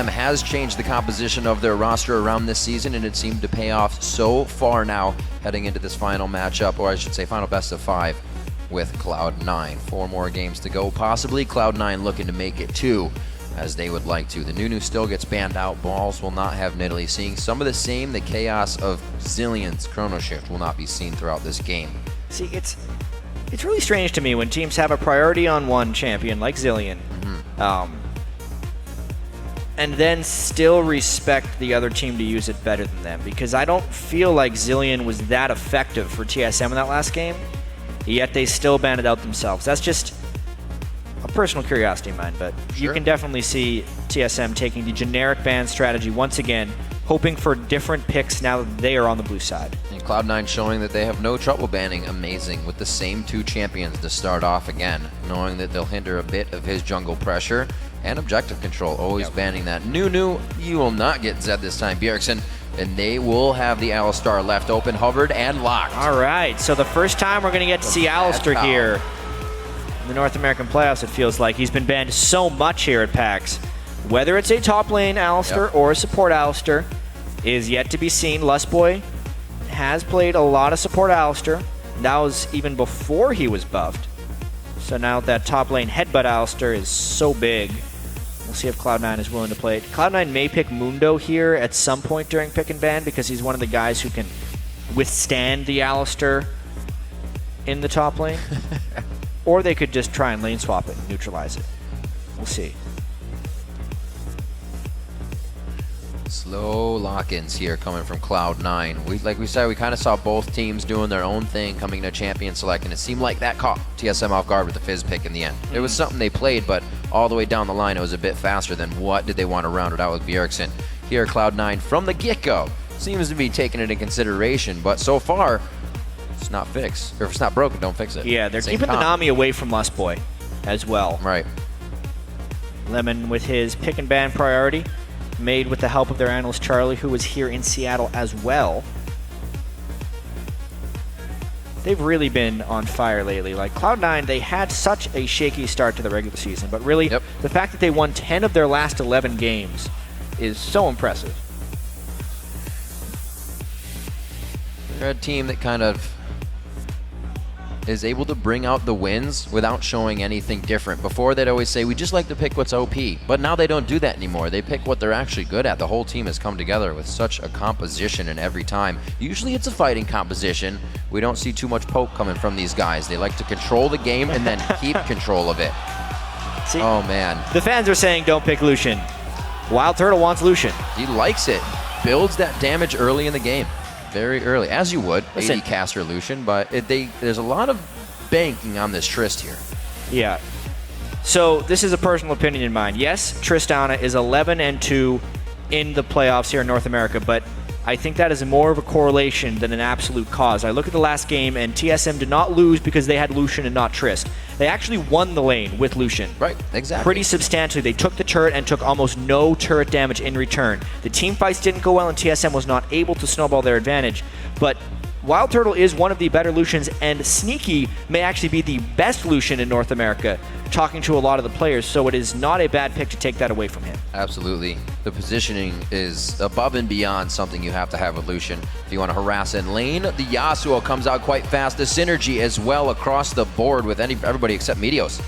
has changed the composition of their roster around this season, and it seemed to pay off so far now heading into this final matchup, or I should say final best of 5 with Cloud9. 4 more games to go, possibly. Cloud9 looking to make it 2 as they would like to. The Nunu still gets banned out. Balls will not have Nidalee. Seeing some of the same, the chaos of Zillion's Chrono Shift will not be seen throughout this game. See, it's really strange to me when teams have a priority on one champion like Zillion, and then still respect the other team to use it better than them, because I don't feel like Zillion was that effective for TSM in that last game, yet they still banned it out themselves. That's just a personal curiosity of mine, but you can definitely see TSM taking the generic ban strategy once again, hoping for different picks now that they are on the blue side. And Cloud9 showing that they have no trouble banning Amazing with the same 2 champions to start off again, knowing that they'll hinder a bit of his jungle pressure and objective control, always banning that. Nunu, you will not get Zed this time, Bjergsen, and they will have the Alistar left open, hovered, and locked. All right, so the first time we're going to get to see Alistar here in the North American playoffs, it feels like. He's been banned so much here at PAX. Whether it's a top lane Alistar or a support Alistar is yet to be seen. Lustboy has played a lot of support Alistar. That was even before he was buffed. So now that top lane headbutt Alistar is so big, we'll see if Cloud9 is willing to play it. Cloud9 may pick Mundo here at some point during pick and ban because he's one of the guys who can withstand the Alistar in the top lane. Or they could just try and lane swap it and neutralize it. We'll see. Slow lock-ins here coming from Cloud9. Like we said, we kind of saw both teams doing their own thing coming to champion select, and it seemed like that caught TSM off guard with the Fizz pick in the end. It was something they played, but all the way down the line it was a bit faster than what did they want to round it out with Bjergsen. Here Cloud9 from the get-go seems to be taking it into consideration, but so far it's not fixed. Or if it's not broken, don't fix it. Yeah, they're keeping the Nami away from Lustboy as well. Right. Lemon with his pick and ban priority, made with the help of their analyst Charlie, who was here in Seattle as well. They've really been on fire lately. Like Cloud9, they had such a shaky start to the regular season, but really the fact that they won 10 of their last 11 games is so impressive. They're a team that kind of is able to bring out the wins without showing anything different. Before, they'd always say, we just like to pick what's OP, but now they don't do that anymore. They pick what they're actually good at. The whole team has come together with such a composition, and every time, usually it's a fighting composition. We don't see too much poke coming from these guys. They like to control the game and then keep control of it. See, oh man. The fans are saying don't pick Lucian. Wild Turtle wants Lucian. He likes it. Builds that damage early in the game. Very early, as you would, Listen, AD caster Lucian, but there's a lot of banking on this Trist here. Yeah. So this is a personal opinion in mine. Yes, Tristana is 11-2 in the playoffs here in North America, but I think that is more of a correlation than an absolute cause. I look at the last game, and TSM did not lose because they had Lucian and not Trist. They actually won the lane with Lucian. Right, exactly. Pretty substantially. They took the turret and took almost no turret damage in return. The team fights didn't go well, and TSM was not able to snowball their advantage. But Wild Turtle is one of the better Lucians, and Sneaky may actually be the best Lucian in North America, talking to a lot of the players, so it is not a bad pick to take that away from him. Absolutely. The positioning is above and beyond something you have to have with Lucian. If you want to harass in lane, the Yasuo comes out quite fast. The synergy as well across the board with everybody except Meteos.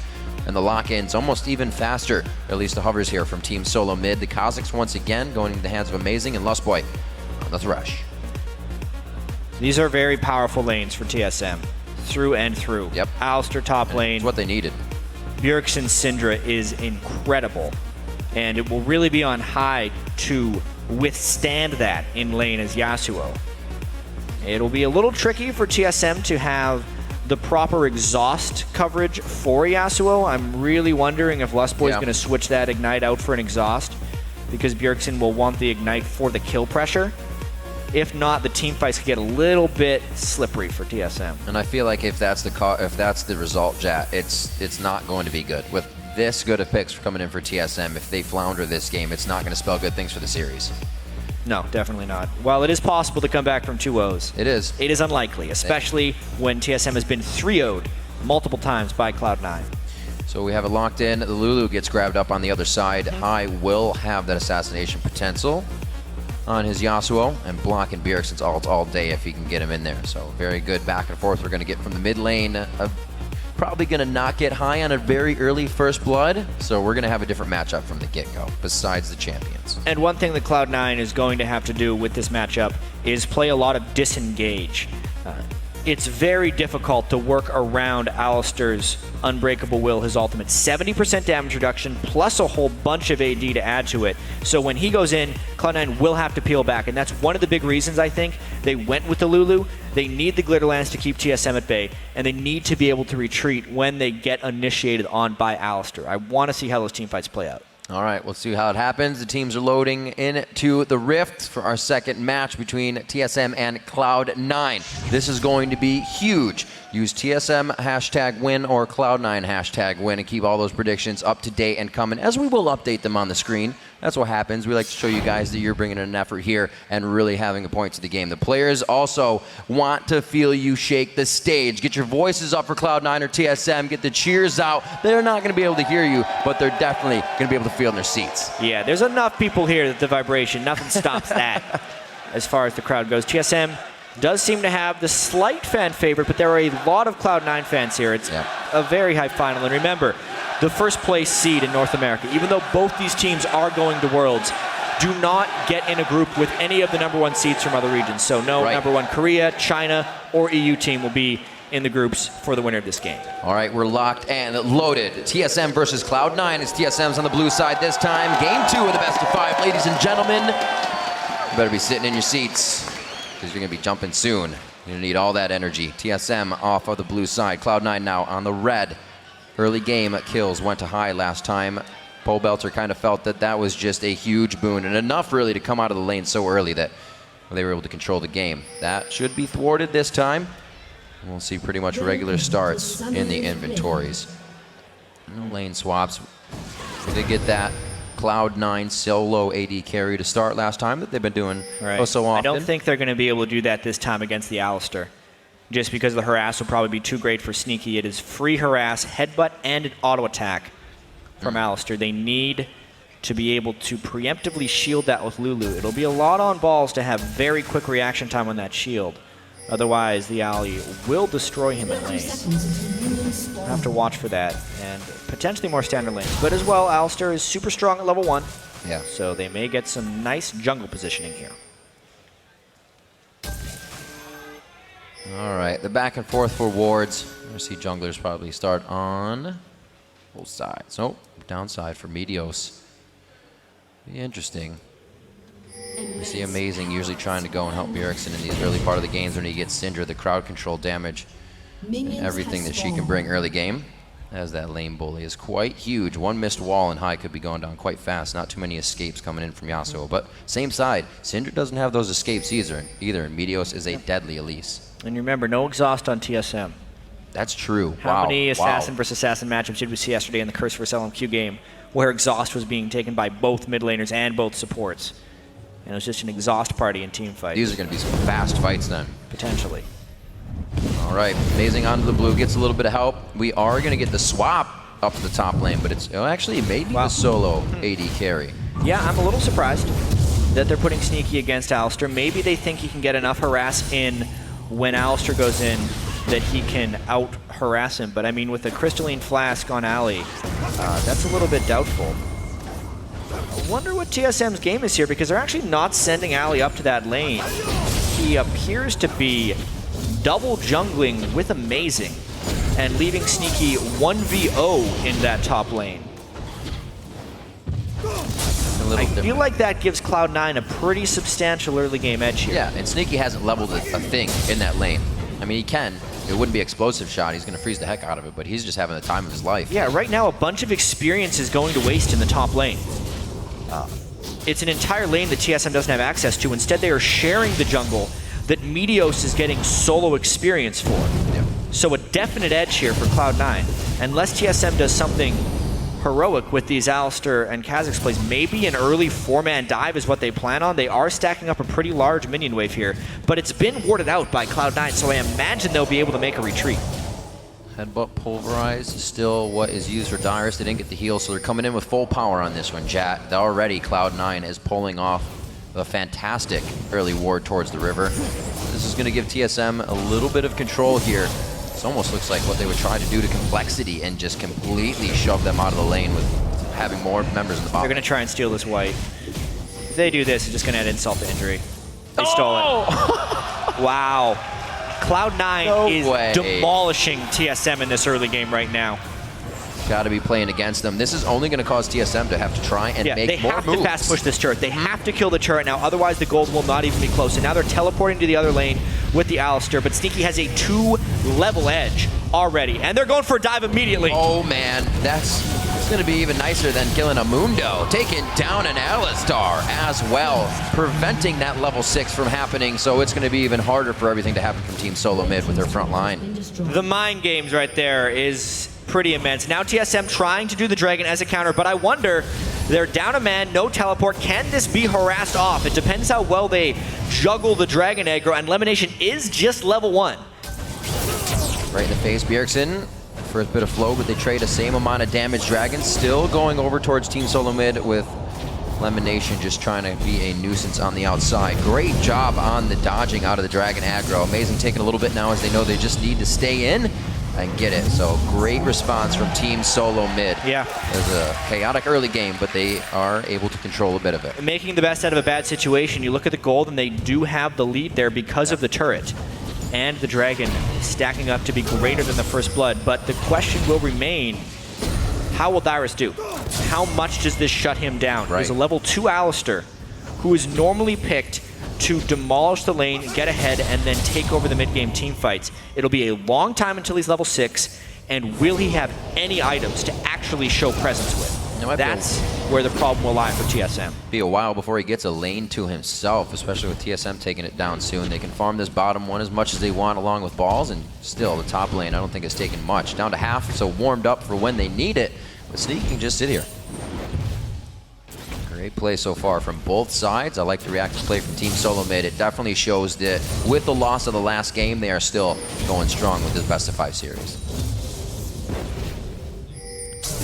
And the lock-in's almost even faster, at least the hovers here from Team Solo Mid. The Kazakhs once again going into the hands of Amazing, and Lustboy on the Thresh. These are very powerful lanes for TSM, through and through. Yep. Alistar top lane. It's what they needed. Bjergsen Syndra is incredible, and it will really be on high to withstand that in lane as Yasuo. It'll be a little tricky for TSM to have the proper exhaust coverage for Yasuo. I'm really wondering if Lustboy is going to switch that Ignite out for an exhaust, because Bjergsen will want the Ignite for the kill pressure. If not, the team fights could get a little bit slippery for TSM. And I feel like if that's the result, Jat, it's not going to be good. With this good of picks coming in for TSM, if they flounder this game, it's not going to spell good things for the series. No, definitely not. While it is possible to come back from 2-0s, it is unlikely, especially when TSM has been 3-0'd multiple times by Cloud9. So we have it locked in. The Lulu gets grabbed up on the other side. High will have that assassination potential on his Yasuo, and blocking Bjergsen's ult all day if he can get him in there. So very good back and forth we're going to get from the mid lane. Probably going to not get High on a very early first blood, so we're going to have a different matchup from the get-go, besides the champions. And one thing that Cloud9 is going to have to do with this matchup is play a lot of disengage. It's very difficult to work around Alistar's Unbreakable Will, his ultimate. 70% damage reduction, plus a whole bunch of AD to add to it. So when he goes in, Cloud9 will have to peel back, and that's one of the big reasons, I think, they went with the Lulu. They need the Glitterlands to keep TSM at bay, and they need to be able to retreat when they get initiated on by Alistar. I want to see how those teamfights play out. All right, we'll see how it happens. The teams are loading into the Rift for our second match between TSM and Cloud9. This is going to be huge. Use TSM #win or Cloud9 #win and keep all those predictions up to date and coming, as we will update them on the screen. That's what happens. We like to show you guys that you're bringing in an effort here and really having a point to the game. The players also want to feel you shake the stage. Get your voices up for Cloud9 or TSM. Get the cheers out. They're not going to be able to hear you, but they're definitely going to be able to feel in their seats. Yeah, there's enough people here that the vibration, nothing stops that as far as the crowd goes. TSM does seem to have the slight fan favorite, but there are a lot of Cloud9 fans here. It's a very high final. And remember, the first place seed in North America, even though both these teams are going to Worlds, do not get in a group with any of the #1 seeds from other regions. So no #1 Korea, China, or EU team will be in the groups for the winner of this game. All right, we're locked and loaded. TSM versus Cloud9 as TSM's on the blue side this time. Game 2 of the best of 5, ladies and gentlemen. You better be sitting in your seats, because you're going to be jumping soon. You're going to need all that energy. TSM off of the blue side. Cloud9 now on the red. Early game kills went to High last time. Pole Belter kind of felt that that was just a huge boon, and enough really to come out of the lane so early that they were able to control the game. That should be thwarted this time. We'll see pretty much regular starts in the inventories. No lane swaps. We did get that Cloud9 solo AD carry to start last time that they've been doing so often. I don't think they're going to be able to do that this time against the Alistar, just because the harass will probably be too great for Sneaky. It is free harass, headbutt, and an auto attack from Alistar. They need to be able to preemptively shield that with Lulu. It'll be a lot on balls to have very quick reaction time on that shield. Otherwise, the ally will destroy him in lane. We'll have to watch for that, and potentially more standard lanes. But as well, Alistar is super strong at level 1, so they may get some nice jungle positioning here. All right, the back and forth for wards. I see junglers probably start on both sides. Oh, downside for Meteos. Be interesting. We see Amazing usually trying to go and help Bjergsen in the early part of the games when he gets Syndra, the crowd control damage, and everything that she can bring early game, as that lane bully is quite huge. One missed wall and High could be going down quite fast. Not too many escapes coming in from Yasuo, but same side, Syndra doesn't have those escapes either, and Meteos is a deadly Elise. And remember, no exhaust on TSM. That's true. How many assassin versus assassin matchups did we see yesterday in the Curse vs LMQ game where exhaust was being taken by both mid laners and both supports? And it was just an exhaust party in team fights. These are going to be some fast fights then. Potentially. All right, Amazing onto the blue, gets a little bit of help. We are going to get the swap up to the top lane, but it's actually maybe the solo AD carry. Yeah, I'm a little surprised that they're putting Sneaky against Alistar. Maybe they think he can get enough harass in when Alistar goes in that he can out-harass him. But I mean, with a Crystalline Flask on Ali, that's a little bit doubtful. I wonder what TSM's game is here, because they're actually not sending Ali up to that lane. He appears to be double jungling with Amazing and leaving Sneaky 1v0 in that top lane. I feel like that gives Cloud9 a pretty substantial early game edge here. Yeah, and Sneaky hasn't leveled a thing in that lane. I mean, he can. It wouldn't be explosive shot. He's going to freeze the heck out of it, but he's just having the time of his life. Yeah, right now a bunch of experience is going to waste in the top lane. It's an entire lane that TSM doesn't have access to. Instead, they are sharing the jungle that Meteos is getting solo experience for. Yep. So a definite edge here for Cloud9. Unless TSM does something heroic with these Alistar and Kha'Zix plays, maybe an early 4-man dive is what they plan on. They are stacking up a pretty large minion wave here, but it's been warded out by Cloud9, so I imagine they'll be able to make a retreat. Headbutt Pulverize is still what is used for Dyrus. They didn't get the heal, so they're coming in with full power on this one, chat. Already Cloud9 is pulling off a fantastic early ward towards the river. This is going to give TSM a little bit of control here. This almost looks like what they would try to do to Complexity and just completely shove them out of the lane with having more members in the bottom. They're going to try and steal this white. If they do this, it's just going to add insult to injury. They stole it. Wow. Cloud9 is demolishing TSM in this early game right now. Got to be playing against them. This is only going to cause TSM to have to try and make more moves. They have to fast push this turret. They have to kill the turret now, otherwise the gold will not even be close. And now they're teleporting to the other lane with the Alistar, but Sneaky has a 2-level edge already, and they're going for a dive immediately. Oh man, that's going to be even nicer than killing a Mundo. Taking down an Alistar as well, preventing that level 6 from happening, so it's going to be even harder for everything to happen from Team Solo Mid with their front line. The mind games right there is pretty immense. Now TSM trying to do the Dragon as a counter, but I wonder, they're down a man, no teleport. Can this be harassed off? It depends how well they juggle the Dragon aggro, and Lemonation is just level 1. Right in the face, Bjergsen. First bit of flow, but they trade the same amount of damage. Dragon still going over towards Team Solo Mid with Lemonation just trying to be a nuisance on the outside. Great job on the dodging out of the Dragon aggro. Amazing taking a little bit now as they know they just need to stay in and get it. So great response from Team Solo Mid. Yeah. It was a chaotic early game, but they are able to control a bit of it. Making the best out of a bad situation. You look at the gold and they do have the lead there because of the turret. And the Dragon stacking up to be greater than the First Blood. But the question will remain, how will Dyrus do? How much does this shut him down? There's a level 2 Alistar who is normally picked to demolish the lane, get ahead, and then take over the mid-game team fights. It'll be a long time until he's level 6, and will he have any items to actually show presence with? That's where the problem will lie for TSM. Be a while before he gets a lane to himself, especially with TSM taking it down soon. They can farm this bottom one as much as they want along with balls, and still the top lane I don't think it's taken much. Down to half, so warmed up for when they need it. But Sneaky can just sit here. Great play so far from both sides. I like the reactive play from Team Solo Mid. It definitely shows that with the loss of the last game, they are still going strong with this best of 5 series.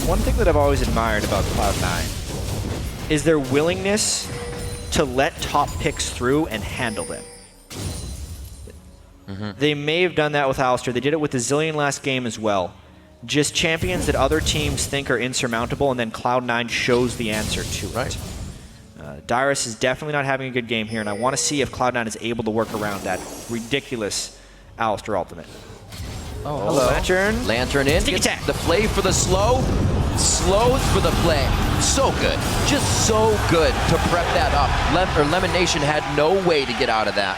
One thing that I've always admired about Cloud9 is their willingness to let top picks through and handle them. They may have done that with Alistar. They did it with the Zillion last game as well. Just champions that other teams think are insurmountable, and then Cloud9 shows the answer to it. Dyrus is definitely not having a good game here, and I want to see if Cloud9 is able to work around that ridiculous Alistar ultimate. Oh, hello. Lantern. Lantern in. Sneak attack. The play for the slow. Slows for the play. So good. Just so good to prep that up. Lemonation had no way to get out of that.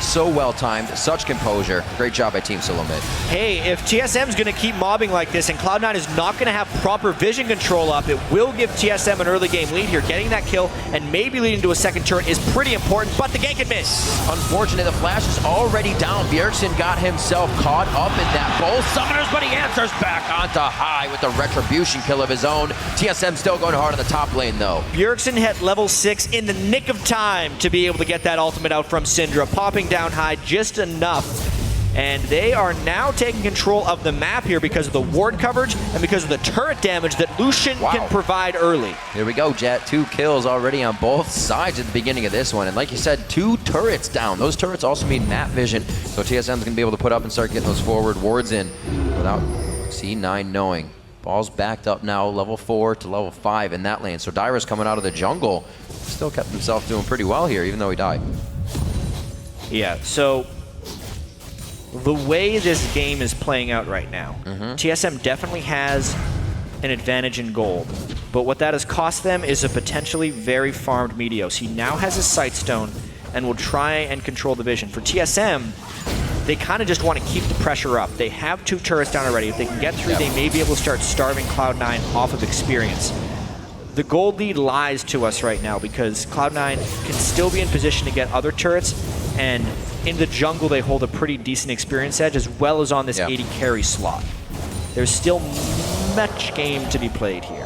So well timed, such composure. Great job by Team Solo Mid. Hey, if TSM's going to keep mobbing like this and Cloud9 is not going to have proper vision control up, it will give TSM an early game lead here. Getting that kill and maybe leading to a second turret is pretty important, but the gank can miss. Unfortunate, the flash is already down. Bjergsen got himself caught up in that both summoners, but he answers back onto high with the retribution kill of his own. TSM still going hard on the top lane though. Bjergsen hit level 6 in the nick of time to be able to get that ultimate out from Syndra, popping down high just enough. And they are now taking control of the map here because of the ward coverage and because of the turret damage that Lucian can provide early. Here we go, Jet. 2 kills already on both sides at the beginning of this one. And like you said, 2 turrets down. Those turrets also mean map vision. So TSM's going to be able to put up and start getting those forward wards in without C9 knowing. Ball's backed up now, level 4 to level 5 in that lane. So Dyrus coming out of the jungle still kept himself doing pretty well here, even though he died. Yeah, so the way this game is playing out right now, TSM definitely has an advantage in gold, but what that has cost them is a potentially very farmed Meteos. He now has his Sightstone and will try and control the vision. For TSM, they kind of just want to keep the pressure up. They have 2 turrets down already. If they can get through, they may be able to start starving Cloud9 off of experience. The gold lead lies to us right now because Cloud9 can still be in position to get other turrets, and in the jungle they hold a pretty decent experience edge as well as on this 80 carry slot. There's still much game to be played here.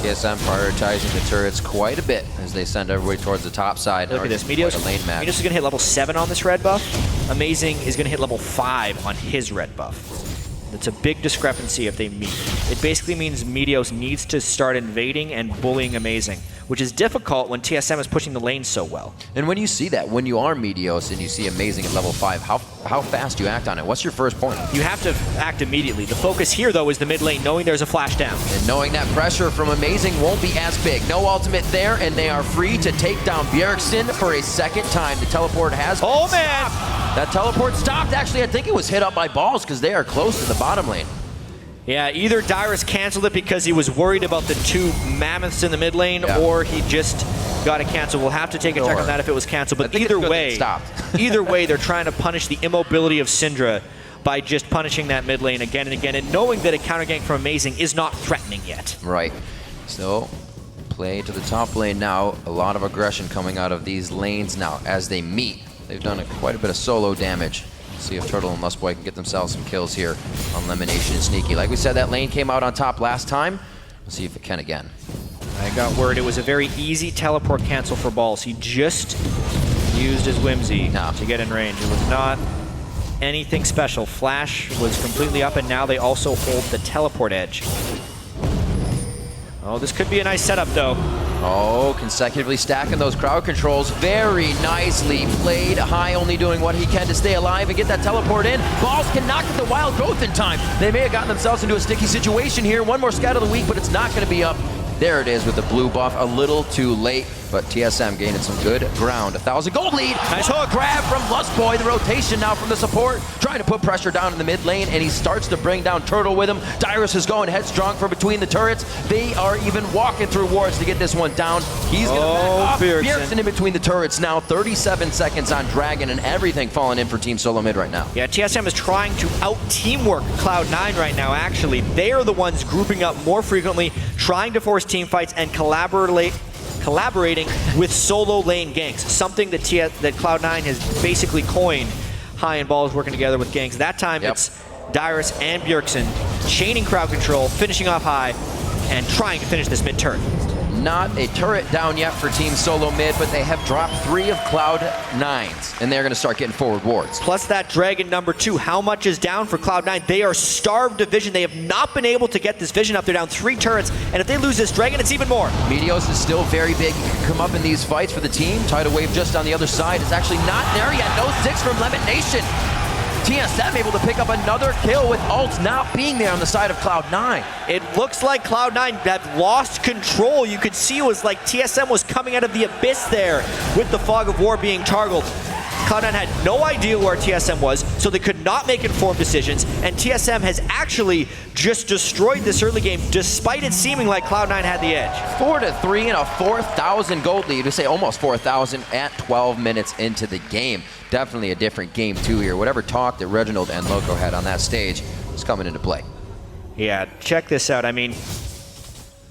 TSM prioritizing the turrets quite a bit as they send everybody towards the top side. Look at this, Meteos is going to hit level 7 on this red buff. Amazing is going to hit level 5 on his red buff. The It's a big discrepancy if they meet. It basically means Meteos needs to start invading and bullying Amazing, which is difficult when TSM is pushing the lane so well. And when you see that, when you are Meteos and you see Amazing at level 5, how fast do you act on it? What's your first point? You have to act immediately. The focus here, though, is the mid lane, knowing there's a flash down. And knowing that pressure from Amazing won't be as big. No ultimate there, and they are free to take down Bjergsen for a second time. The teleport has Oh, man! That teleport stopped. Actually, I think it was hit up by balls because they are close to the bottom lane. Yeah, either Dyrus canceled it because he was worried about the two mammoths in the mid lane, or he just got it canceled. We'll have to take a check on that if it was canceled. But either way, either way, they're trying to punish the immobility of Syndra by just punishing that mid lane again and again, and knowing that a counter gank from Amazing is not threatening yet. Right. So, play to the top lane now. A lot of aggression coming out of these lanes now as they meet. They've done quite a bit of solo damage. See if Turtle and Lustboy can get themselves some kills here on Lemonation and Sneaky. Like we said, that lane came out on top last time. We'll see if it can again. I got word it was a very easy teleport cancel for Balls. He just used his whimsy to get in range. It was not anything special. Flash was completely up, and now they also hold the teleport edge. Oh, this could be a nice setup, though. Oh, consecutively stacking those crowd controls. Very nicely played. High only doing what he can to stay alive and get that teleport in. Balls cannot get the wild growth in time. They may have gotten themselves into a sticky situation here. One more scout of the week, but it's not going to be up. There it is with the blue buff. A little too late, but TSM gaining some good ground. 1,000 gold lead. Nice hook grab from Lustboy. The rotation now from the support. Trying to put pressure down in the mid lane, and he starts to bring down Turtle with him. Dyrus is going headstrong from between the turrets. They are even walking through wards to get this one down. He's going to back off. Bjergsen in between the turrets now. 37 seconds on Dragon, and everything falling in for Team Solo Mid right now. Yeah, TSM is trying to out-teamwork Cloud9 right now, actually. They are the ones grouping up more frequently, trying to force team fights and collaborating with solo lane ganks, something that Cloud9 has basically coined. High and Balls working together with ganks. That time it's Dyrus and Bjergsen chaining crowd control, finishing off High, and trying to finish this mid turret. Not a turret down yet for Team Solo Mid, but they have dropped 3 of Cloud9's, and they're going to start getting forward wards. Plus that Dragon number 2. How much is down for Cloud9? They are starved of vision. They have not been able to get this vision up. They're down 3 turrets, and if they lose this Dragon, it's even more. Meteos is still very big. He can come up in these fights for the team. Tidal Wave just on the other side. It's actually not there yet. No 6 from Lemon Nation. TSM able to pick up another kill with ults not being there on the side of Cloud9. It looks like Cloud9 have lost control. You could see it was like TSM was coming out of the abyss there with the Fog of War being toggled. Cloud9 had no idea where TSM was, so they could not make informed decisions, and TSM has actually just destroyed this early game despite it seeming like Cloud9 had the edge. 4-3 and a 4,000 gold lead. We say almost 4,000 at 12 minutes into the game. Definitely a different game too here. Whatever talk that Reginald and Loco had on that stage is coming into play. Yeah, check this out. I mean,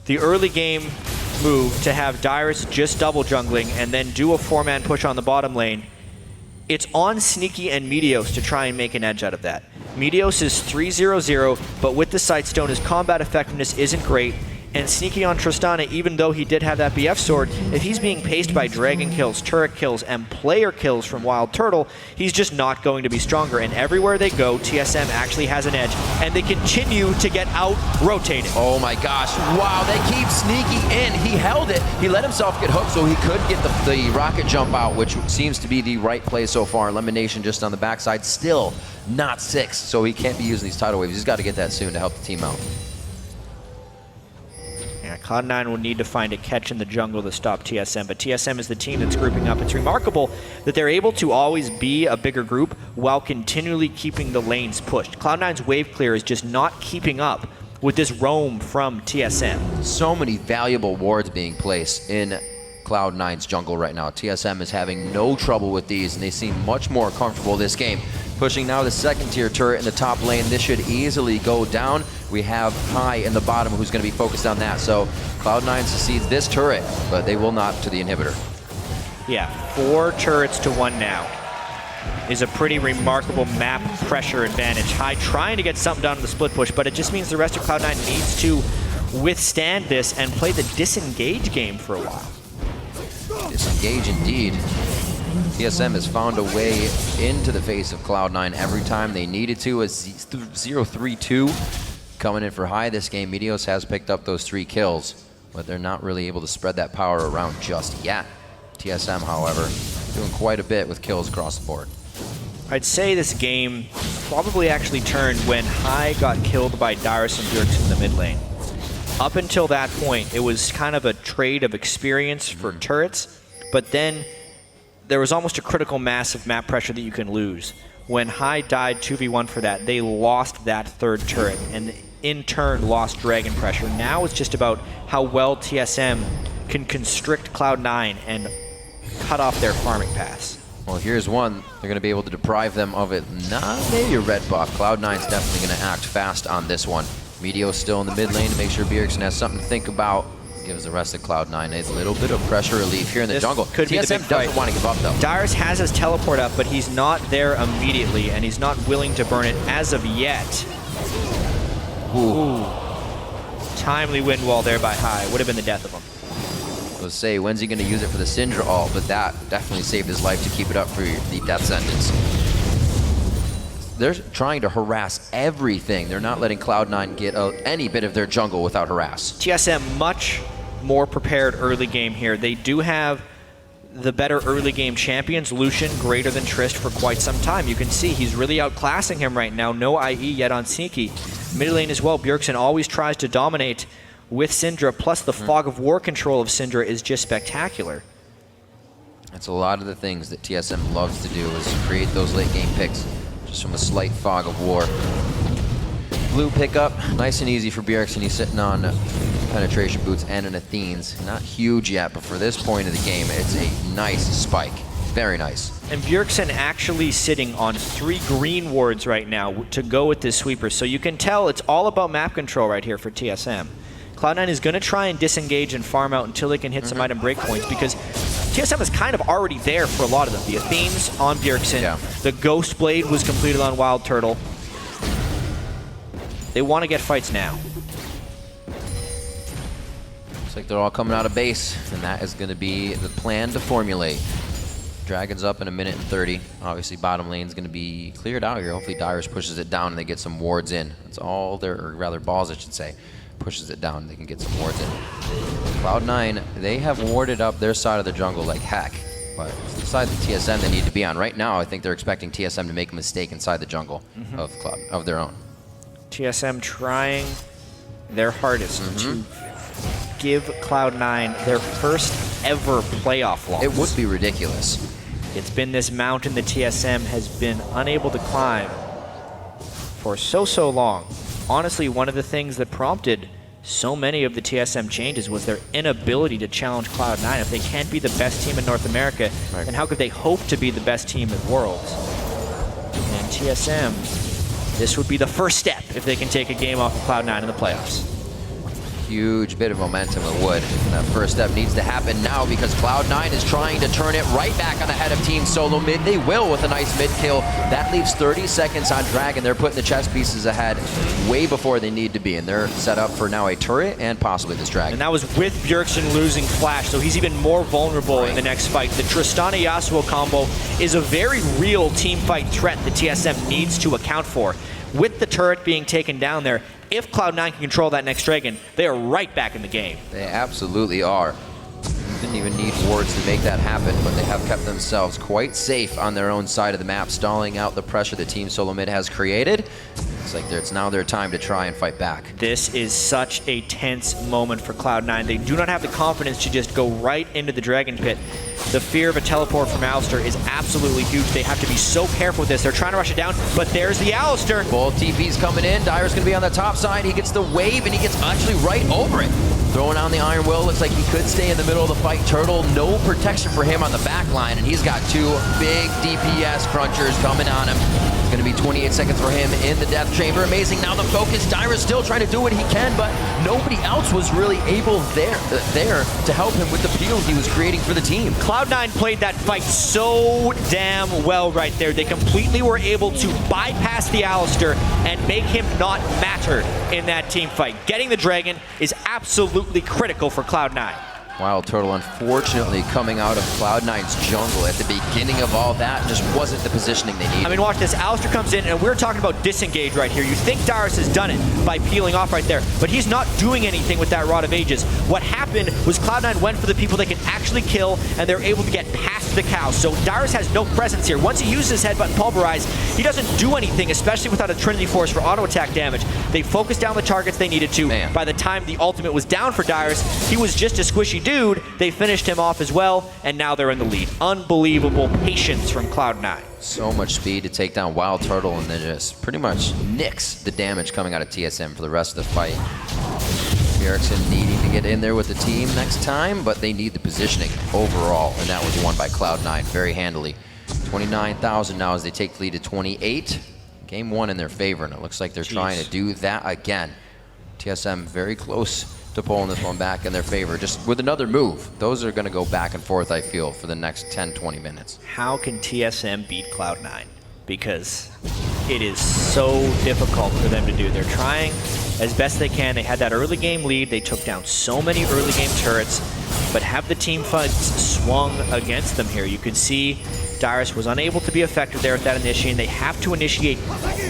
the early game move to have Dyrus just double jungling and then do a 4-man push on the bottom lane. It's on Sneaky and Meteos to try and make an edge out of that. Meteos is 3-0-0, but with the Sightstone, his combat effectiveness isn't great. And Sneaky on Tristana, even though he did have that BF sword, if he's being paced by Dragon kills, turret kills, and player kills from Wild Turtle, he's just not going to be stronger. And everywhere they go, TSM actually has an edge, and they continue to get out-rotated. Oh my gosh, wow, they keep Sneaky in. He held it. He let himself get hooked so he could get the rocket jump out, which seems to be the right play so far. Lemonation just on the backside, still not 6, so he can't be using these tidal waves. He's got to get that soon to help the team out. Yeah, Cloud9 will need to find a catch in the jungle to stop TSM, but TSM is the team that's grouping up. It's remarkable that they're able to always be a bigger group while continually keeping the lanes pushed. Cloud9's wave clear is just not keeping up with this roam from TSM. So many valuable wards being placed in Cloud9's jungle right now. TSM is having no trouble with these, and they seem much more comfortable this game. Pushing now the second tier turret in the top lane. This should easily go down. We have High in the bottom who's going to be focused on that. So Cloud9 succeeds this turret, but they will not to the inhibitor. Yeah, 4 turrets to 1 now is a pretty remarkable map pressure advantage. High trying to get something done on the split push, but it just means the rest of Cloud9 needs to withstand this and play the disengage game for a while. Disengage indeed. TSM has found a way into the face of Cloud9 every time they needed to. As 0-3-2 coming in for high this game, Meteos has picked up those 3 kills, but they're not really able to spread that power around just yet. TSM, however, doing quite a bit with kills across the board. I'd say this game probably actually turned when High got killed by Dyrus and Bjergsen in the mid lane. Up until that point, it was kind of a trade of experience for turrets, but then there was almost a critical mass of map pressure that you can lose. When High died 2v1 for that, they lost that 3rd turret, and in turn lost Dragon pressure. Now it's just about how well TSM can constrict Cloud9 and cut off their farming pass. Well, here's one. They're going to be able to deprive them of it. Not maybe a red buff. Cloud9's definitely going to act fast on this one. Meteos still in the mid lane to make sure Bjergsen has something to think about. Gives the rest of Cloud9 a little bit of pressure relief here in the jungle. Could be the big TSM fight. doesn't want to give up, though. Dyrus has his teleport up, but he's not there immediately, and he's not willing to burn it as of yet. Ooh. Timely wind wall there by High. Would have been the death of him. Let's say, when's he going to use it for the Syndra ult? But that definitely saved his life to keep it up for the death sentence. They're trying to harass everything. They're not letting Cloud9 get any bit of their jungle without harass. TSM much more prepared early game here. They do have the better early game champions, Lucian greater than Trist for quite some time. You can see he's really outclassing him right now. No IE yet on Sneaky. Mid lane as well, Bjergsen always tries to dominate with Syndra, plus the fog of war control of Syndra is just spectacular. That's a lot of the things that TSM loves to do, is create those late game picks just from a slight fog of war. Blue pickup, nice and easy for Bjergsen. He's sitting on penetration boots and an Athene's. Not huge yet, but for this point of the game, it's a nice spike. Very nice. And Bjergsen actually sitting on 3 green wards right now to go with this sweeper. So you can tell it's all about map control right here for TSM. Cloud9 is going to try and disengage and farm out until they can hit some item breakpoints, because TSM is kind of already there for a lot of them. The Athene's on Bjergsen. Yeah. The Ghost Blade was completed on Wild Turtle. They want to get fights now. Looks like they're all coming out of base, and that is going to be the plan to formulate. Dragon's up in 1:30. Obviously, bottom lane's going to be cleared out here. Hopefully, Dyrus pushes it down and they get some wards in. That's all their, or rather, balls, I should say. Pushes it down, they can get some wards in. Cloud9, they have warded up their side of the jungle like heck, but it's the side that TSM they need to be on. Right now, I think they're expecting TSM to make a mistake inside the jungle of their own. TSM trying their hardest to give Cloud9 their first ever playoff loss. It would be ridiculous. It's been this mountain that TSM has been unable to climb for so long. Honestly, one of the things that prompted so many of the TSM changes was their inability to challenge Cloud9. If they can't be the best team in North America, then how could they hope to be the best team in Worlds? And TSM, this would be the first step if they can take a game off of Cloud9 in the playoffs. Huge bit of momentum it would. And that first step needs to happen now, because Cloud9 is trying to turn it right back on the head of Team Solo Mid. They will with a nice mid kill. That leaves 30 seconds on Dragon. They're putting the chess pieces ahead way before they need to be, and they're set up for now a turret and possibly this Dragon. And that was with Bjergsen losing Flash, so he's even more vulnerable in the next fight. The Tristana Yasuo combo is a very real team fight threat that TSM needs to account for. With the turret being taken down there, if Cloud9 can control that next Dragon, they are right back in the game. They absolutely are. Didn't even need wards to make that happen, but they have kept themselves quite safe on their own side of the map, stalling out the pressure that Team Solo Mid has created. It's like it's now their time to try and fight back. This is such a tense moment for Cloud9. They do not have the confidence to just go right into the Dragon Pit. The fear of a teleport from Alistar is absolutely huge. They have to be so careful with this. They're trying to rush it down, but there's the Alistar. Both TP's coming in. Dyer's going to be on the top side. He gets the wave, and he gets actually right over it. Throwing on the Iron Will. Looks like he could stay in the middle of the fight. Turtle, no protection for him on the back line, and he's got 2 big DPS crunchers coming on him. It's going to be 28 seconds for him in the Death Chamber. Amazing. Now the focus. Dyer's still trying to do what he can, but nobody else was really able there to help him with the peel he was creating for the team. Cloud9 played that fight so damn well right there. They completely were able to bypass the Alistar and make him not matter in that team fight. Getting the Dragon is absolutely critical for Cloud9. Wild Turtle, unfortunately, coming out of Cloud9's jungle at the beginning of all that, just wasn't the positioning they needed. I mean, watch this. Alistair comes in, and we're talking about disengage right here. You think Darius has done it by peeling off right there, but he's not doing anything with that Rod of Ages. What happened was Cloud9 went for the people they can actually kill, and they're able to get past the cows. So Darius has no presence here. Once he uses his headbutt pulverize, he doesn't do anything, especially without a Trinity Force for auto attack damage. They focused down the targets they needed to. Man. By the time the ultimate was down for Darius, he was just a squishy dude. They finished him off as well, and now they're in the lead. Unbelievable patience from Cloud9. So much speed to take down Wild Turtle and then just pretty much nix the damage coming out of TSM for the rest of the fight. Erickson needing to get in there with the team next time, but they need the positioning overall, and that was won by Cloud9 very handily. 29,000 now as they take the lead to 28. Game one in their favor, and it looks like they're trying to do that again. TSM very close to pulling this one back in their favor, just with another move. Those are going to go back and forth, I feel, for the next 10-20 minutes. How can TSM beat Cloud9? Because it is so difficult for them to do. They're trying as best they can. They had that early game lead. They took down so many early game turrets, but have the team fights swung against them here? You can see Darius was unable to be effective there at that initiation. They have to initiate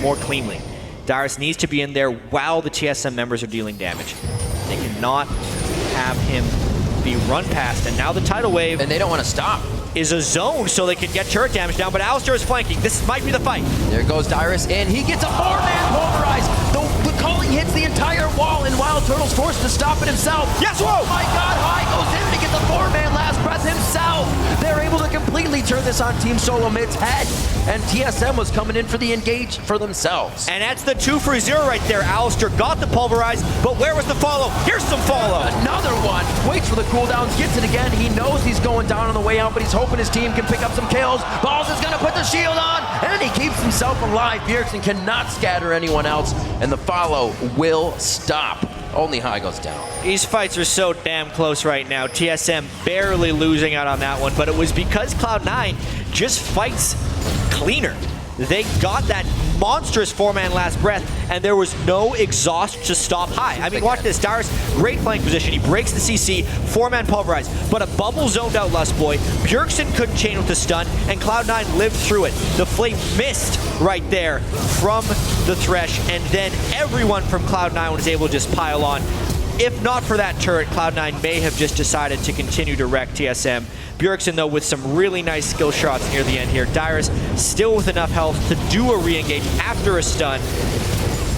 more cleanly. Darius needs to be in there while the TSM members are dealing damage. They cannot have him be run past, and now the tidal wave. And they don't want to stop. Is a zone so they can get turret damage down, but Alistair is flanking. This might be the fight. There goes Darius, and he gets a 4-man pulverize. The calling hits the entire wall, and Wild Turtle's forced to stop it himself. Yes, whoa! Oh my God, High goes in to get the 4-man last breath himself. They're able to completely turn this on Team Solo Mid's head, and TSM was coming in for the engage for themselves. And that's the 2 for 0 right there. Alistair got the pulverize, but where was the follow? Here's some follow. Another one. Waits for the cooldowns, gets it again. He knows he's going down on the way out, but he's hoping his team can pick up some kills. Balls is gonna put the shield on, and he keeps himself alive. Bjergsen cannot scatter anyone else, and the follow will stop. Only High goes down. These fights are so damn close right now. TSM barely losing out on that one, but it was because Cloud9 just fights cleaner. They got that monstrous 4-man last breath, and there was no exhaust to stop High. I mean, watch this. Darius, great flank position. He breaks the CC, 4-man pulverize, but a bubble zoned out Lustboy. Bjergsen couldn't chain with the stun, and Cloud9 lived through it. The flame missed right there from the Thresh, and then everyone from Cloud9 was able to just pile on. If not for that turret, Cloud9 may have just decided to continue to wreck TSM. Bjergsen, though, with some really nice skill shots near the end here. Darius still with enough health to do a re-engage after a stun,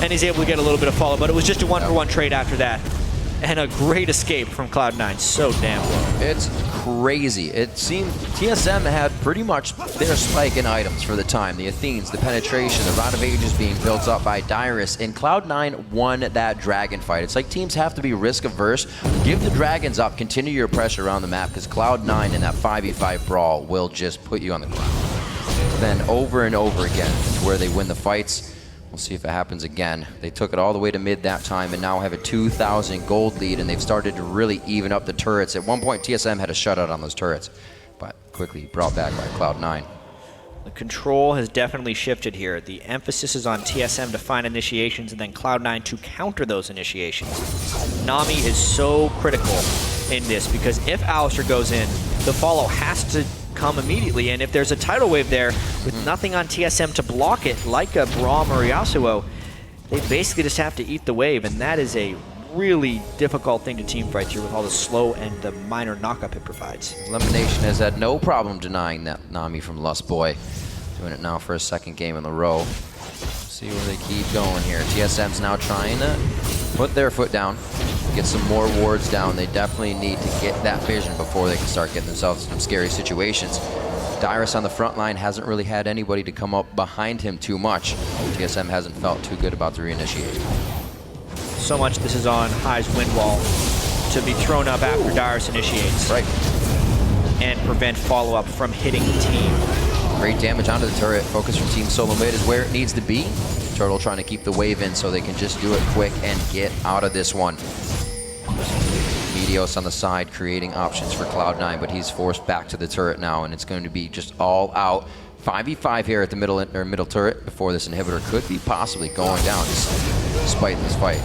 and he's able to get a little bit of follow, but it was just a 1-for-1 trade after that. And a great escape from Cloud9, so damn low. It's crazy. It seemed TSM had pretty much their spike in items for the time. The Athenes, the penetration, the Rod of Ages being built up by Darius, and Cloud9 won that dragon fight. It's like teams have to be risk averse. Give the dragons up, continue your pressure around the map, because Cloud9 in that 5v5 brawl will just put you on the ground. Then over and over again, where they win the fights. We'll see if it happens again. They took it all the way to mid that time and now have a 2,000 gold lead, and they've started to really even up the turrets. At one point, TSM had a shutout on those turrets, but quickly brought back by Cloud9. The control has definitely shifted here. The emphasis is on TSM to find initiations and then Cloud9 to counter those initiations. Nami is so critical in this because if Alistair goes in, the follow has to come immediately, and if there's a tidal wave there with nothing on TSM to block it, like a Braum or Yasuo, they basically just have to eat the wave, and that is a really difficult thing to team fight through with all the slow and the minor knockup it provides. Elimination has had no problem denying that Nami from Lustboy. Doing it now for a second game in a row. See where they keep going here. TSM's now trying to put their foot down, get some more wards down. They definitely need to get that vision before they can start getting themselves in some scary situations. Darius on the front line hasn't really had anybody to come up behind him too much. TSM hasn't felt too good about the reinitiate. So much this is on High's wind wall to be thrown up after Darius initiates. Right. And prevent follow-up from hitting the team. Great damage onto the turret. Focus from Team Solo Mid is where it needs to be. Turtle trying to keep the wave in so they can just do it quick and get out of this one. Meteos on the side creating options for Cloud9, but he's forced back to the turret now, and it's going to be just all out. 5v5 here at the middle turret before this inhibitor could be possibly going down despite this fight,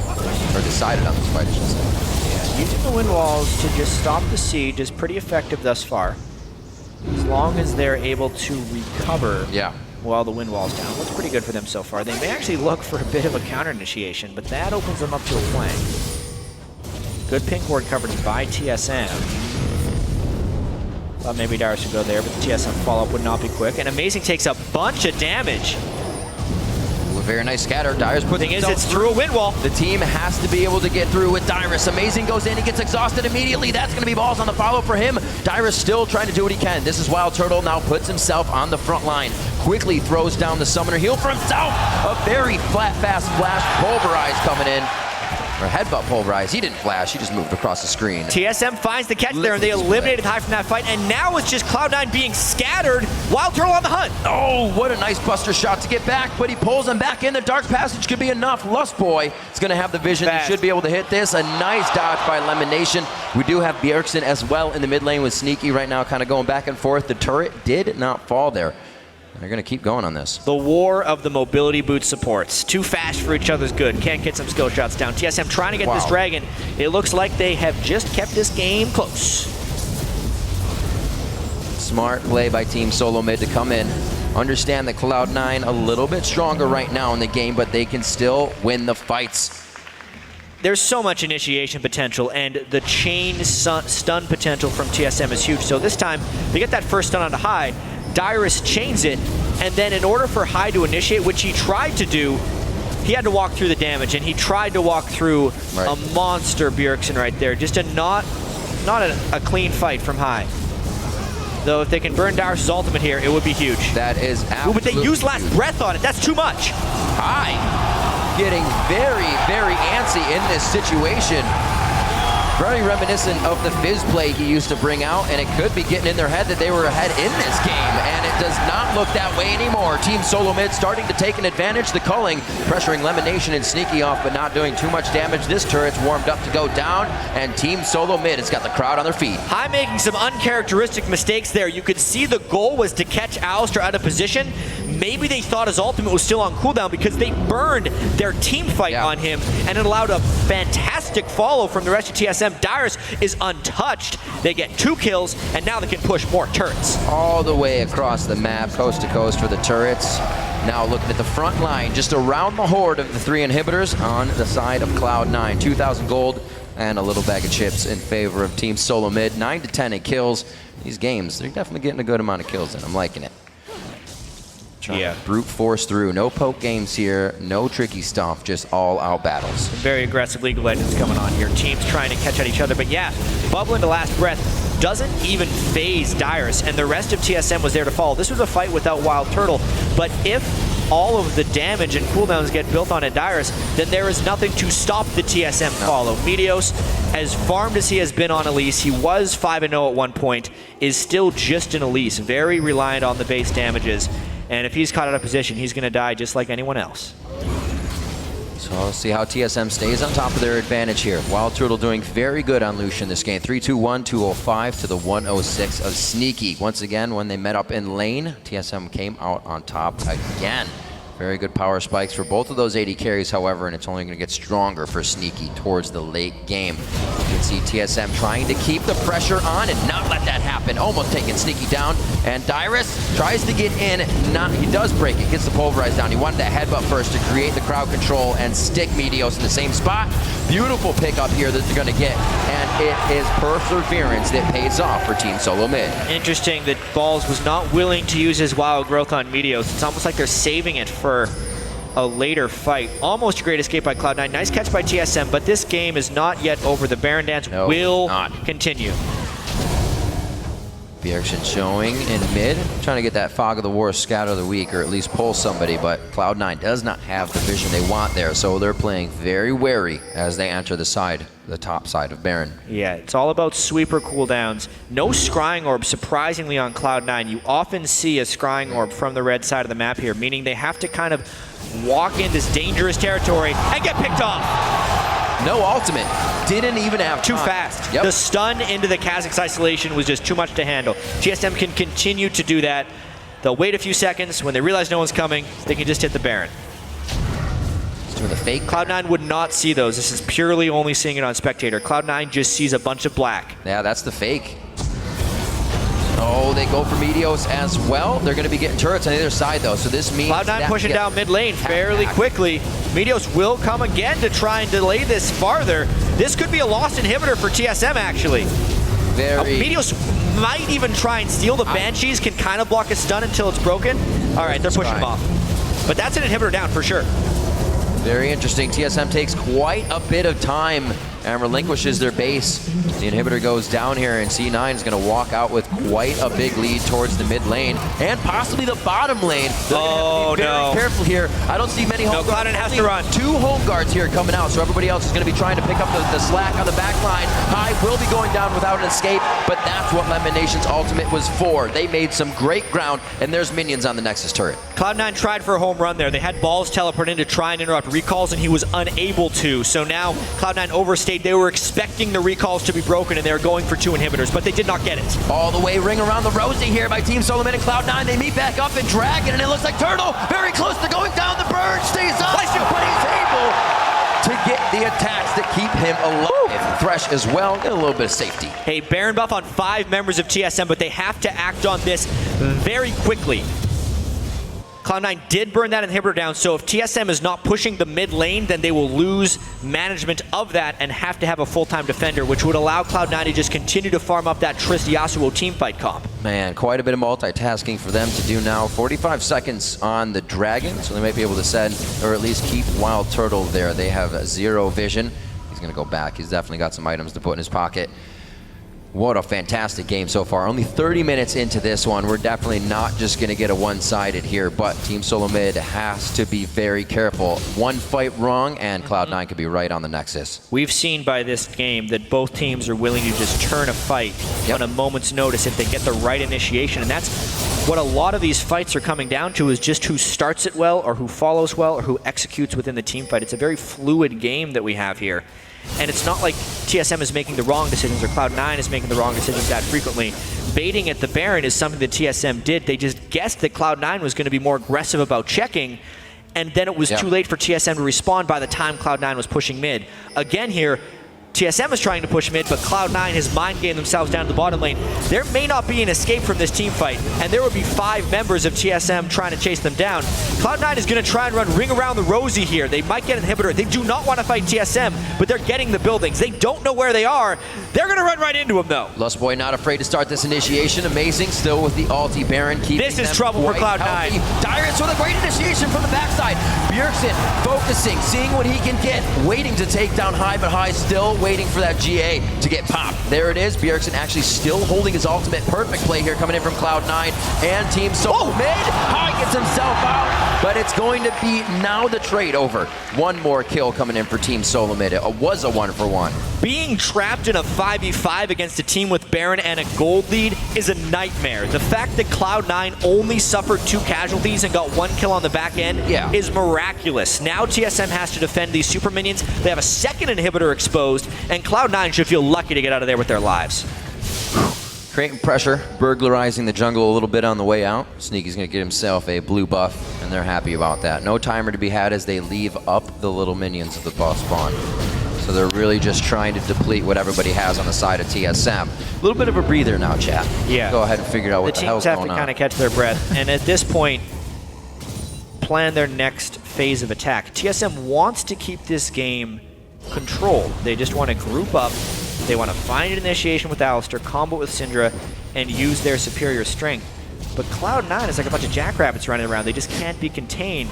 or decided on this fight, I should say. Yeah, Using the wind walls to just stop the siege is pretty effective thus far. As long as they're able to recover while the wind wall's down. Looks pretty good for them so far. They may actually look for a bit of a counter initiation, but that opens them up to a flank. Good pink ward coverage by TSM. Thought maybe Darius would go there, but the TSM follow-up would not be quick. And Amazing takes a bunch of damage. Ooh, a very nice scatter. Darius puts Thing is, it's through a wind wall. The team has to be able to get through with Darius. Amazing goes in, he gets exhausted immediately. That's going to be balls on the follow for him. Darius still trying to do what he can. This is Wild Turtle now puts himself on the front line. Quickly throws down the summoner heal for himself. A very flat, fast flash. Pulverize coming in. Or headbutt Pulverize. He didn't flash, he just moved across the screen. TSM finds the catch there, and they eliminated High from that fight, and now it's just Cloud9 being scattered. Wild Turtle on the hunt. Oh, what a nice buster shot to get back, but he pulls him back in. The Dark Passage could be enough. Lust Boy is going to have the vision. He should be able to hit this. A nice dodge by Elimination. We do have Bjergsen as well in the mid lane with Sneaky right now, kind of going back and forth. The turret did not fall there. They're going to keep going on this. The war of the mobility boot supports. Too fast for each other's good. Can't get some skill shots down. TSM trying to get this dragon. It looks like they have just kept this game close. Smart play by Team Solo Mid to come in. Understand that Cloud9 a little bit stronger right now in the game, but they can still win the fights. There's so much initiation potential, and the chain stun potential from TSM is huge. So this time, they get that first stun onto High. Dyrus chains it, and then in order for High to initiate, which he tried to do, he had to walk through the damage, and he tried to walk through a monster Bjergsen right there. Just a not a clean fight from High. Though if they can burn Dyrus' ultimate here, it would be huge. That is absolutely but they used last breath on it. That's too much. High getting very, very antsy in this situation. Very reminiscent of the Fizz play he used to bring out, and it could be getting in their head that they were ahead in this game, and it does not look that way anymore. Team Solo Mid starting to take an advantage. The culling, pressuring Elimination and Sneaky off, but not doing too much damage. This turret's warmed up to go down, and Team Solo Mid has got the crowd on their feet. High making some uncharacteristic mistakes there. You could see the goal was to catch Alistar out of position. Maybe they thought his ultimate was still on cooldown because they burned their team fight on him, and it allowed a fantastic follow from the rest of TSM. Dyrus is untouched. They get 2 kills, and now they can push more turrets. All the way across the map, coast to coast for the turrets. Now looking at the front line, just around the horde of the 3 inhibitors on the side of Cloud9. 2,000 gold and a little bag of chips in favor of Team Solo Mid. 9 to 10 in kills. These games, they're definitely getting a good amount of kills in. I'm liking it. Trying to brute force through. No poke games here, no tricky stuff, just all out battles. Very aggressive League of Legends coming on here. Teams trying to catch at each other, but yeah, bubbling to last breath doesn't even phase Dyrus, and the rest of TSM was there to follow. This was a fight without Wild Turtle, but if all of the damage and cooldowns get built on at Dyrus, then there is nothing to stop the TSM follow. Meteos, as farmed as he has been on Elise, he was 5-0 at one point, is still just an Elise, very reliant on the base damages. And if he's caught out of position, he's going to die just like anyone else. So we'll see how TSM stays on top of their advantage here. Wild Turtle doing very good on Lucian this game. 3-2-1, 205 to the 106 of Sneaky. Once again, when they met up in lane, TSM came out on top again. Very good power spikes for both of those AD carries, however, and it's only going to get stronger for Sneaky towards the late game. You can see TSM trying to keep the pressure on and not let that happen. Almost taking Sneaky down, and Dyrus tries to get in. He does break it, gets the Pulverize down. He wanted that headbutt first to create the crowd control and stick Meteos in the same spot. Beautiful pickup here that they're going to get, and it is perseverance that pays off for Team Solo Mid. Interesting that Balls was not willing to use his wild growth on Meteos. It's almost like they're saving it for a later fight. Almost a great escape by Cloud9. Nice catch by TSM, but this game is not yet over. The Baron Dance will continue. Bjergsen showing in mid, trying to get that Fog of the War scout of the week, or at least pull somebody, but Cloud9 does not have the vision they want there, so they're playing very wary as they enter the top side of Baron. Yeah, it's all about sweeper cooldowns. No scrying orb, surprisingly, on Cloud9. You often see a scrying orb from the red side of the map here, meaning they have to kind of walk in this dangerous territory and get picked off. No ultimate. Didn't even have time. Too fast. The stun into the Kha'Zix isolation was just too much to handle. TSM can continue to do that. They'll wait a few seconds. When they realize no one's coming, they can just hit the Baron. with a fake. Cloud9 would not see those. This is purely only seeing it on Spectator. Cloud9 just sees a bunch of black. Yeah, that's the fake. Oh, they go for Meteos as well. They're going to be getting turrets on the other side, though, so this means Cloud9 pushing down mid lane fairly quickly. Meteos will come again to try and delay this farther. This could be a lost inhibitor for TSM, actually. Meteos might even try and steal the Banshees, can kind of block a stun until it's broken. All right, they're pushing him off. But that's an inhibitor down for sure. Very interesting. TSM takes quite a bit of time and relinquishes their base. The inhibitor goes down here, and C9 is going to walk out with quite a big lead towards the mid lane and possibly the bottom lane. Oh, very careful here. I don't see many home guards. Cloud9 has to run. 2 home guards here coming out, so everybody else is going to be trying to pick up the slack on the back line. Hive will be going down without an escape, but that's what Lemon Nation's ultimate was for. They made some great ground, and there's minions on the Nexus turret. Cloud9 tried for a home run there. They had balls teleport in to try and interrupt recalls, and he was unable to. So now Cloud9 overstayed. They were expecting the recalls to be broken, and they were going for 2 inhibitors, but they did not get it. All the way ring around the Rosie here by Team Solomon and Cloud9. They meet back up in Dragon, and it looks like Turtle very close to going down. The bird stays up, but he's able to get the attacks that keep him alive. Thresh as well, get a little bit of safety. Hey, Baron buff on 5 members of TSM, but they have to act on this very quickly. Cloud9 did burn that inhibitor down, so if TSM is not pushing the mid lane, then they will lose management of that and have to have a full-time defender, which would allow Cloud9 to just continue to farm up that Trist Yasuo teamfight comp. Man, quite a bit of multitasking for them to do now. 45 seconds on the Dragon, so they might be able to send, or at least keep Wild Turtle there. They have 0 vision. He's going to go back. He's definitely got some items to put in his pocket. What a fantastic game so far. Only 30 minutes into this one. We're definitely not just going to get a one-sided here, but Team Solo Mid has to be very careful. One fight wrong, and Cloud9 could be right on the Nexus. We've seen by this game that both teams are willing to just turn a fight on a moment's notice if they get the right initiation, and that's what a lot of these fights are coming down to, is just who starts it well, or who follows well, or who executes within the team fight. It's a very fluid game that we have here. And it's not like TSM is making the wrong decisions or Cloud9 is making the wrong decisions that frequently. Baiting at the Baron is something that TSM did. They just guessed that Cloud9 was going to be more aggressive about checking, and then it was too late for TSM to respond by the time Cloud9 was pushing mid. Again here, TSM is trying to push mid, but Cloud9 has mind-gamed themselves down to the bottom lane. There may not be an escape from this team fight, and there will be 5 members of TSM trying to chase them down. Cloud9 is going to try and run ring around the Rosie here. They might get an inhibitor. They do not want to fight TSM, but they're getting the buildings. They don't know where they are. They're going to run right into them, though. Lust Boy not afraid to start this initiation. Amazing, still with the ulti Baron. This is trouble for Cloud9. Dyrus with a great initiation from the backside. Bjergsen focusing, seeing what he can get, waiting to take down High, but High still waiting for that GA to get popped. There it is. Bjergsen actually still holding his ultimate. Perfect play here coming in from Cloud9 and Team Solo Mid. High gets himself out, but it's going to be now the trade over. One more kill coming in for Team Solo Mid. It was a 1-for-1. Being trapped in a 5v5 against a team with Baron and a gold lead is a nightmare. The fact that Cloud9 only suffered 2 casualties and got 1 kill on the back end is miraculous. Now TSM has to defend these super minions. They have a second inhibitor exposed, and Cloud9 should feel lucky to get out of there with their lives. Creating pressure, burglarizing the jungle a little bit on the way out. Sneaky's going to get himself a blue buff, and they're happy about that. No timer to be had as they leave up the little minions of the boss spawn. So they're really just trying to deplete what everybody has on the side of TSM. A little bit of a breather now, chat. Yeah. Go ahead and figure out what the hell's going on. The teams have to kind of catch their breath, and at this point, plan their next phase of attack. TSM wants to keep this game controlled. They just want to group up. They want to find an initiation with Alistar, combo with Syndra, and use their superior strength. But Cloud9 is like a bunch of jackrabbits running around. They just can't be contained.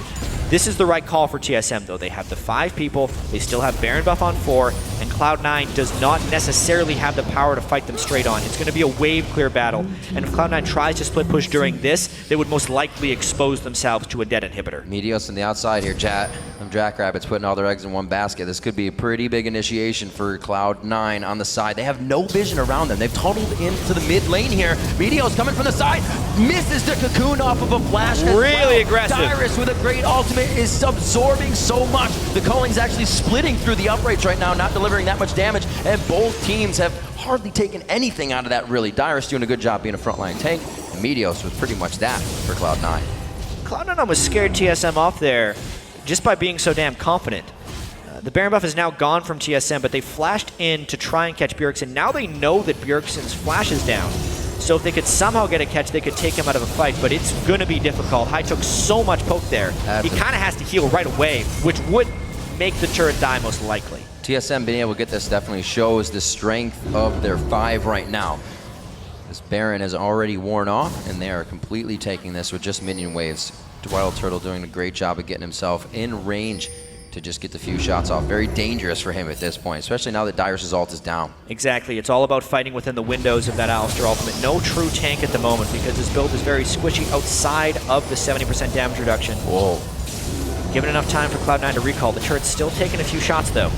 This is the right call for TSM, though. They have the 5 people. They still have Baron buff on 4, and Cloud9 does not necessarily have the power to fight them straight on. It's going to be a wave clear battle, and if Cloud9 tries to split push during this, they would most likely expose themselves to a dead inhibitor. Meteos on the outside here, chat. Them jackrabbits putting all their eggs in one basket. This could be a pretty big initiation for Cloud9 on the side. They have no vision around them. They've tunneled into the mid lane here. Meteos coming from the side. Misses the cocoon off of a flash as really aggressive. Dyrus with a great ultimate is absorbing so much. The Culling's actually splitting through the uprates right now, not delivering that much damage, and both teams have hardly taken anything out of that, really. Dyrus doing a good job being a frontline tank, and Meteos was pretty much that for Cloud9. Cloud9 almost scared TSM off there. just by being so damn confident. The Baron buff is now gone from TSM, but they flashed in to try and catch Bjergsen. Now they know that Bjergsen's flash is down. So if they could somehow get a catch, they could take him out of a fight, but it's going to be difficult. Hai took so much poke there. He kind of has to heal right away, which would make the turret die most likely. TSM being able to get this definitely shows the strength of their 5 right now. This Baron has already worn off, and they are completely taking this with just minion waves. Wild Turtle doing a great job of getting himself in range to just get the few shots off. Very dangerous for him at this point, especially now that Dyrus' ult is down. Exactly. It's all about fighting within the windows of that Alistar ultimate. No true tank at the moment because his build is very squishy outside of the 70% damage reduction. Whoa. Given enough time for Cloud9 to recall. The turret's still taking a few shots, though.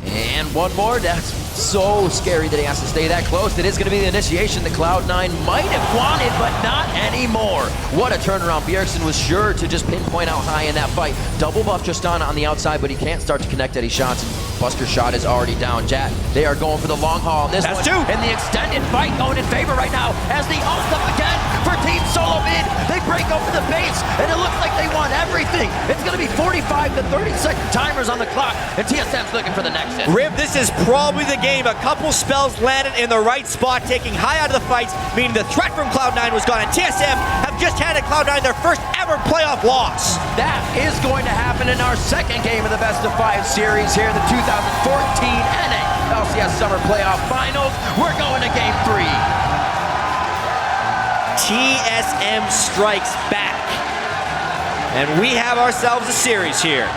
And one more. That's so scary that he has to stay that close. That is going to be the initiation that Cloud9 might have wanted, but not anymore. What a turnaround. Bjergsen was sure to just pinpoint out Hai in that fight. Double buff just on the outside, but he can't start to connect any shots. Buster's shot is already down. Jat, they are going for the long haul. This That's one, two. and the extended fight going in favor right now as the ult up again for Team Solo Mid. They break over the base, and it looks like they want everything. It's going to be 45 to 30-second timers on the clock, and TSM's looking for the next hit. Rib, this is probably the game. A couple spells landed in the right spot, taking Hai out of the fights, meaning the threat from Cloud9 was gone, and TSM have just handed Cloud9 their first ever playoff loss. That is going to happen in our second game of the best of 5 series here, the 2014 NA LCS Summer Playoff Finals. We're going to game 3. TSM strikes back, and we have ourselves a series here.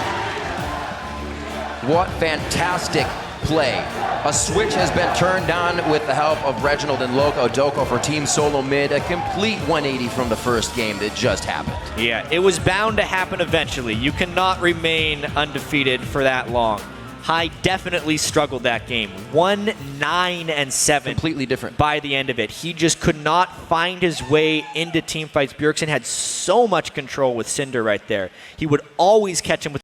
What fantastic play. A switch has been turned on with the help of Reginald and Loco Doko for Team Solo Mid. A complete 180 from the first game that just happened. Yeah, it was bound to happen eventually. You cannot remain undefeated for that long. Hai definitely struggled that game. 1-9-7. Completely different. By the end of it. He just could not find his way into team fights. Bjergsen had so much control with Cinder right there. He would always catch him with